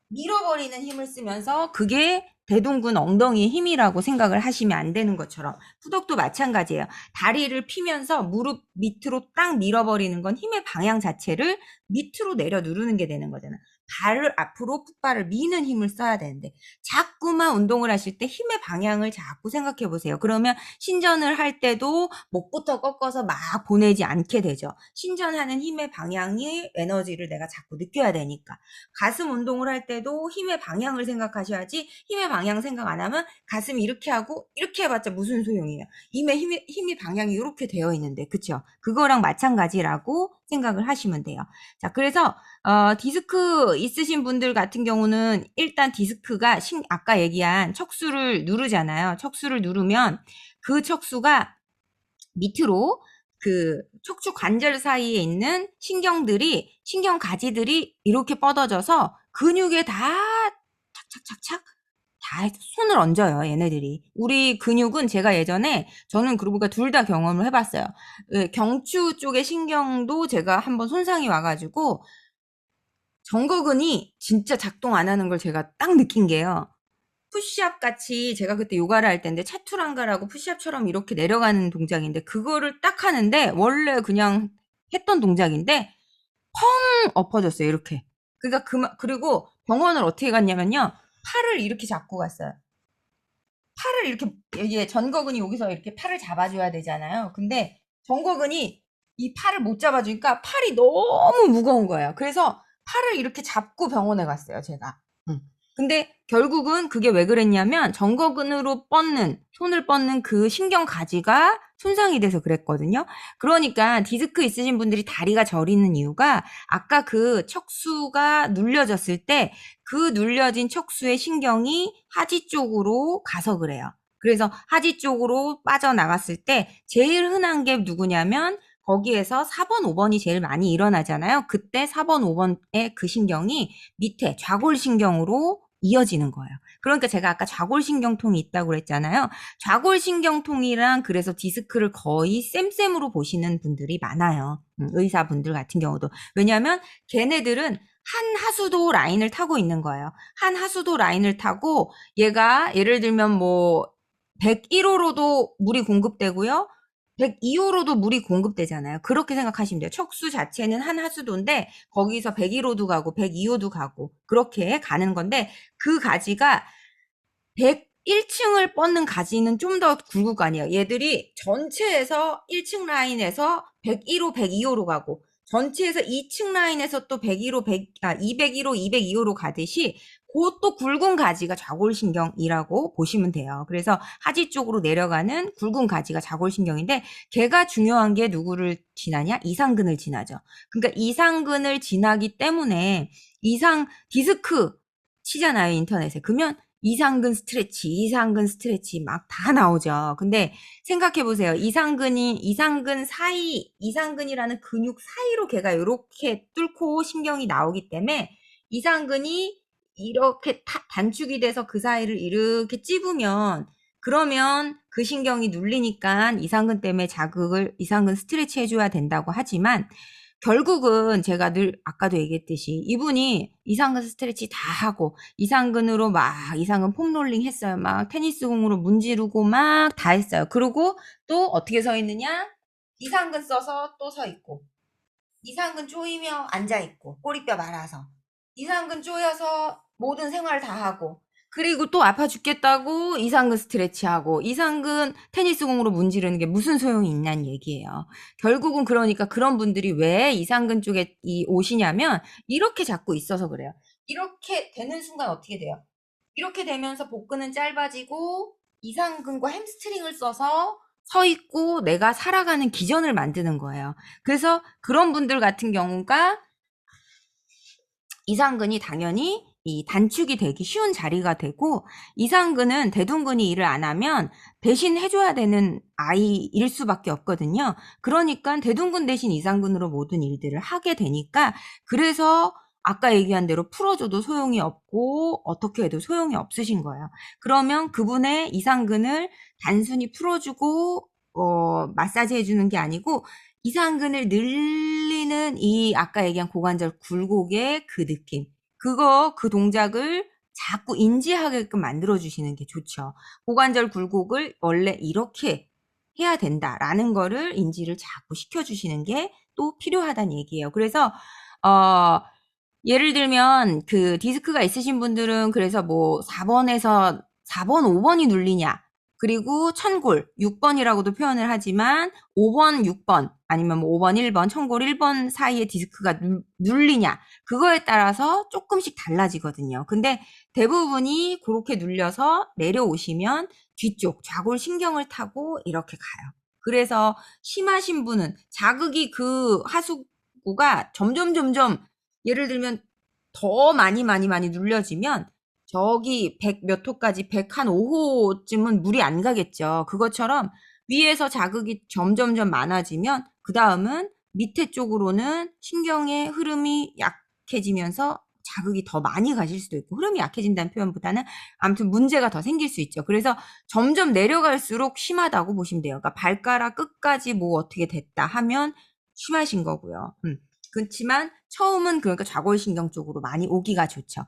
밀어버리는 힘을 쓰면서 그게 대둔근 엉덩이의 힘이라고 생각을 하시면 안 되는 것처럼 푸덕도 마찬가지예요. 다리를 피면서 무릎 밑으로 딱 밀어버리는 건 힘의 방향 자체를 밑으로 내려 누르는 게 되는 거잖아. 발을 앞으로 풋발을 미는 힘을 써야 되는데 자꾸만 운동을 하실 때 힘의 방향을 자꾸 생각해 보세요. 그러면 신전을 할 때도 목부터 꺾어서 막 보내지 않게 되죠. 신전하는 힘의 방향이 에너지를 내가 자꾸 느껴야 되니까. 가슴 운동을 할 때도 힘의 방향을 생각하셔야지 힘의 방향 생각 안 하면 가슴 이렇게 하고 이렇게 해봤자 무슨 소용이에요. 힘의 방향이 이렇게 되어 있는데 그쵸? 그거랑 마찬가지라고 생각을 하시면 돼요. 자, 그래서 디스크 있으신 분들 같은 경우는 일단 디스크가 아까 얘기한 척수를 누르잖아요. 척수를 누르면 그 척수가 밑으로 그 척추 관절 사이에 있는 신경 가지들이 이렇게 뻗어져서 근육에 다 착착착착 다 손을 얹어요, 얘네들이. 우리 근육은 제가 예전에 저는 그러니까 둘 다 경험을 해봤어요. 경추 쪽의 신경도 제가 한번 손상이 와가지고 정거근이 진짜 작동 안 하는 걸 제가 딱 느낀 게요. 푸시업 같이 제가 그때 요가를 할 때인데 차투랑가라고 푸시업처럼 이렇게 내려가는 동작인데 그거를 딱 하는데 원래 그냥 했던 동작인데 펑 엎어졌어요. 이렇게. 그러니까 그리고 병원을 어떻게 갔냐면요. 팔을 이렇게 잡고 갔어요. 팔을 이렇게 이게 전거근이 여기서 이렇게 팔을 잡아줘야 되잖아요. 근데 전거근이 이 팔을 못 잡아주니까 팔이 너무 무거운 거예요. 그래서 팔을 이렇게 잡고 병원에 갔어요. 제가. 근데 결국은 그게 왜 그랬냐면 정거근으로 손을 뻗는 그 신경 가지가 손상이 돼서 그랬거든요. 그러니까 디스크 있으신 분들이 다리가 저리는 이유가 아까 그 척수가 눌려졌을 때 그 눌려진 척수의 신경이 하지 쪽으로 가서 그래요. 그래서 하지 쪽으로 빠져나갔을 때 제일 흔한 게 누구냐면 거기에서 4번, 5번이 제일 많이 일어나잖아요. 그때 4번, 5번의 그 신경이 밑에 좌골신경으로 이어지는 거예요. 그러니까 제가 아까 좌골신경통이 있다고 그랬잖아요. 좌골신경통이랑 그래서 디스크를 거의 쌤쌤으로 보시는 분들이 많아요. 의사분들 같은 경우도. 왜냐하면 걔네들은 한 하수도 라인을 타고 있는 거예요. 한 하수도 라인을 타고 얘가 예를 들면 뭐 101호로도 물이 공급되고요. 102호로도 물이 공급되잖아요. 그렇게 생각하시면 돼요. 척수 자체는 한 하수도인데 거기서 101호도 가고 102호도 가고 그렇게 가는 건데 그 가지가 101층을 뻗는 가지는 좀 더 굵을 거 아니에요. 얘들이 전체에서 1층 라인에서 101호, 102호로 가고 전체에서 2층 라인에서 또 101호, 201호, 202호로 가듯이 그것도 굵은 가지가 좌골신경이라고 보시면 돼요. 그래서 하지 쪽으로 내려가는 굵은 가지가 좌골신경인데 걔가 중요한 게 누구를 지나냐? 이상근을 지나죠. 그러니까 이상근을 지나기 때문에 디스크 치잖아요, 인터넷에. 그러면 이상근 스트레치 막 다 나오죠. 근데 생각해 보세요. 이상근이라는 근육 사이로 걔가 이렇게 뚫고 신경이 나오기 때문에 이상근이 이렇게 단축이 돼서 그 사이를 이렇게 찝으면 그러면 그 신경이 눌리니까 이상근 때문에 이상근 스트레치 해줘야 된다고 하지만 결국은 제가 늘 아까도 얘기했듯이 이분이 이상근 스트레치 다 하고 이상근으로 막 이상근 폼롤링 했어요. 막 테니스 공으로 문지르고 막 다 했어요. 그리고 또 어떻게 서 있느냐? 이상근 써서 또 서 있고 이상근 조이며 앉아 있고 꼬리뼈 말아서 이상근 조여서 모든 생활 다 하고 그리고 또 아파 죽겠다고 이상근 스트레치하고 이상근 테니스공으로 문지르는 게 무슨 소용이 있냐는 얘기예요. 결국은 그러니까 그런 분들이 왜 이상근 쪽에 오시냐면 이렇게 자꾸 있어서 그래요. 이렇게 되는 순간 어떻게 돼요? 이렇게 되면서 복근은 짧아지고 이상근과 햄스트링을 써서 서 있고 내가 살아가는 기전을 만드는 거예요. 그래서 그런 분들 같은 경우가 이상근이 당연히 이 단축이 되기 쉬운 자리가 되고, 이상근은 대둔근이 일을 안 하면 대신 해줘야 되는 아이일 수밖에 없거든요. 그러니까 대둔근 대신 이상근으로 모든 일들을 하게 되니까, 그래서 아까 얘기한 대로 풀어줘도 소용이 없고 어떻게 해도 소용이 없으신 거예요. 그러면 그분의 이상근을 단순히 풀어주고 마사지 해주는 게 아니고, 이상근을 늘리는 이 아까 얘기한 고관절 굴곡의 그 느낌, 그 동작을 자꾸 인지하게끔 만들어주시는 게 좋죠. 고관절 굴곡을 원래 이렇게 해야 된다라는 거를 인지를 자꾸 시켜주시는 게 또 필요하다는 얘기예요. 그래서 예를 들면 그 디스크가 있으신 분들은 그래서 뭐 4번에서 4번, 5번이 눌리냐, 그리고 천골 6번이라고도 표현을 하지만 5번, 6번 아니면 뭐 5번, 1번, 천골 1번 사이에 디스크가 눌리냐, 그거에 따라서 조금씩 달라지거든요. 근데 대부분이 그렇게 눌려서 내려오시면 뒤쪽 좌골 신경을 타고 이렇게 가요. 그래서 심하신 분은 자극이 그 하수구가 점점 예를 들면 더 많이 눌려지면 저기 100 몇 호까지 105호쯤은 물이 안 가겠죠. 그것처럼 위에서 자극이 점점점 많아지면 그 다음은 밑에 쪽으로는 신경의 흐름이 약해지면서 자극이 더 많이 가실 수도 있고, 흐름이 약해진다는 표현보다는 아무튼 문제가 더 생길 수 있죠. 그래서 점점 내려갈수록 심하다고 보시면 돼요. 그러니까 발가락 끝까지 뭐 어떻게 됐다 하면 심하신 거고요. 그렇지만 처음은 그러니까 좌골신경 쪽으로 많이 오기가 좋죠.